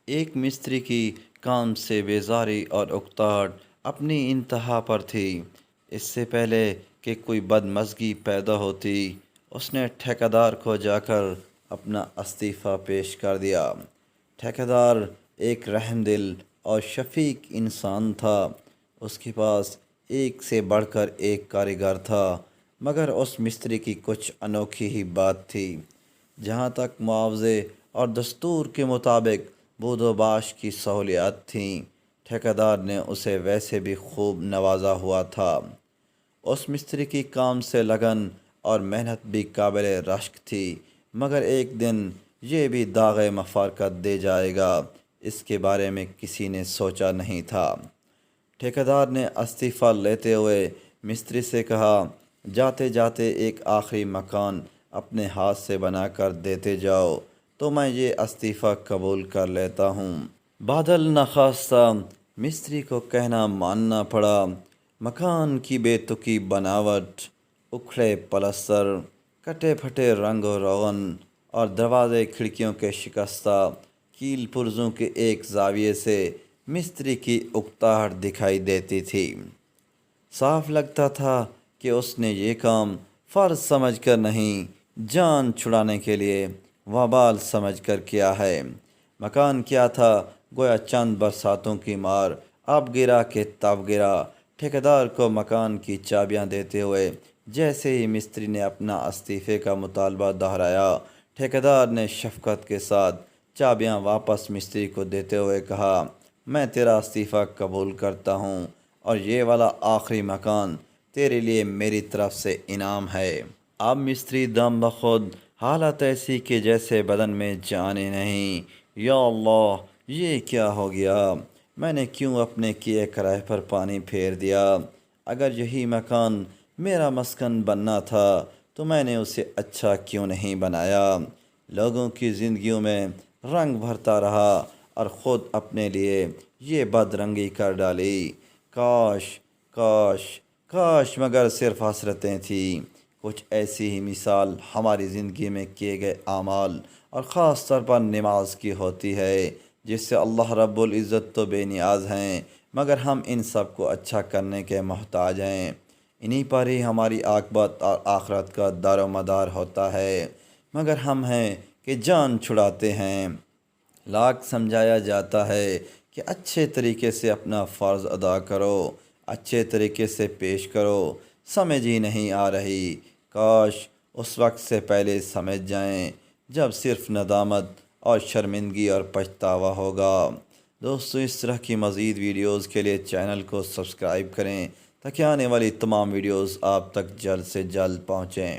ایک مستری کی کام سے بیزاری اور اکتاہٹ اپنی انتہا پر تھی۔ اس سے پہلے کہ کوئی بدمزگی پیدا ہوتی، اس نے ٹھیکیدار کو جا کر اپنا استعفیٰ پیش کر دیا۔ ٹھیکیدار ایک رحم دل اور شفیق انسان تھا۔ اس کے پاس ایک سے بڑھ کر ایک کاریگر تھا، مگر اس مستری کی کچھ انوکھی ہی بات تھی۔ جہاں تک معاوضے اور دستور کے مطابق بود و باش کی سہولیات تھیں، ٹھیکیدار نے اسے ویسے بھی خوب نوازا ہوا تھا۔ اس مستری کی کام سے لگن اور محنت بھی قابل رشک تھی، مگر ایک دن یہ بھی داغ مفارقت دے جائے گا، اس کے بارے میں کسی نے سوچا نہیں تھا۔ ٹھیکیدار نے استعفیٰ لیتے ہوئے مستری سے کہا، جاتے جاتے ایک آخری مکان اپنے ہاتھ سے بنا کر دیتے جاؤ تو میں یہ استعفیٰ قبول کر لیتا ہوں۔ بادل نخواستہ مستری کو کہنا ماننا پڑا۔ مکان کی بے تکی بناوٹ، اکھڑے پلستر، کٹے پھٹے رنگ و روغن اور دروازے کھڑکیوں کے شکستہ کیل پرزوں کے ایک زاویے سے مستری کی اکتاہٹ دکھائی دیتی تھی۔ صاف لگتا تھا کہ اس نے یہ کام فرض سمجھ کر نہیں، جان چھڑانے کے لیے وبال سمجھ کر کیا ہے۔ مکان کیا تھا، گویا چند برساتوں کی مار، اب گرا کہ تب گرا۔ ٹھیکیدار کو مکان کی چابیاں دیتے ہوئے جیسے ہی مستری نے اپنا استعفے کا مطالبہ دہرایا، ٹھیکیدار نے شفقت کے ساتھ چابیاں واپس مستری کو دیتے ہوئے کہا، میں تیرا استعفیٰ قبول کرتا ہوں اور یہ والا آخری مکان تیرے لیے میری طرف سے انعام ہے۔ اب مستری دم بخود حالت ایسی کہ جیسے بدن میں جان ہی نہیں۔ یا اللہ، یہ کیا ہو گیا؟ میں نے کیوں اپنے کیے کرائے پر پانی پھیر دیا؟ اگر یہی مکان میرا مسکن بننا تھا تو میں نے اسے اچھا کیوں نہیں بنایا؟ لوگوں کی زندگیوں میں رنگ بھرتا رہا اور خود اپنے لیے یہ بد رنگی کر ڈالی۔ کاش کاش کاش مگر صرف حسرتیں تھیں۔ کچھ ایسی ہی مثال ہماری زندگی میں کیے گئے اعمال اور خاص طور پر نماز کی ہوتی ہے، جس سے اللہ رب العزت تو بے نیاز ہیں، مگر ہم ان سب کو اچھا کرنے کے محتاج ہیں۔ انہی پر ہی ہماری عاقبت اور آخرت کا دار و مدار ہوتا ہے، مگر ہم ہیں کہ جان چھڑاتے ہیں۔ لاکھ سمجھایا جاتا ہے کہ اچھے طریقے سے اپنا فرض ادا کرو، اچھے طریقے سے پیش کرو، سمجھ ہی نہیں آ رہی۔ کاش اس وقت سے پہلے سمجھ جائیں جب صرف ندامت اور شرمندگی اور پچھتاوا ہوگا۔ دوستو، اس طرح کی مزید ویڈیوز کے لیے چینل کو سبسکرائب کریں تاکہ آنے والی تمام ویڈیوز آپ تک جلد سے جلد پہنچیں۔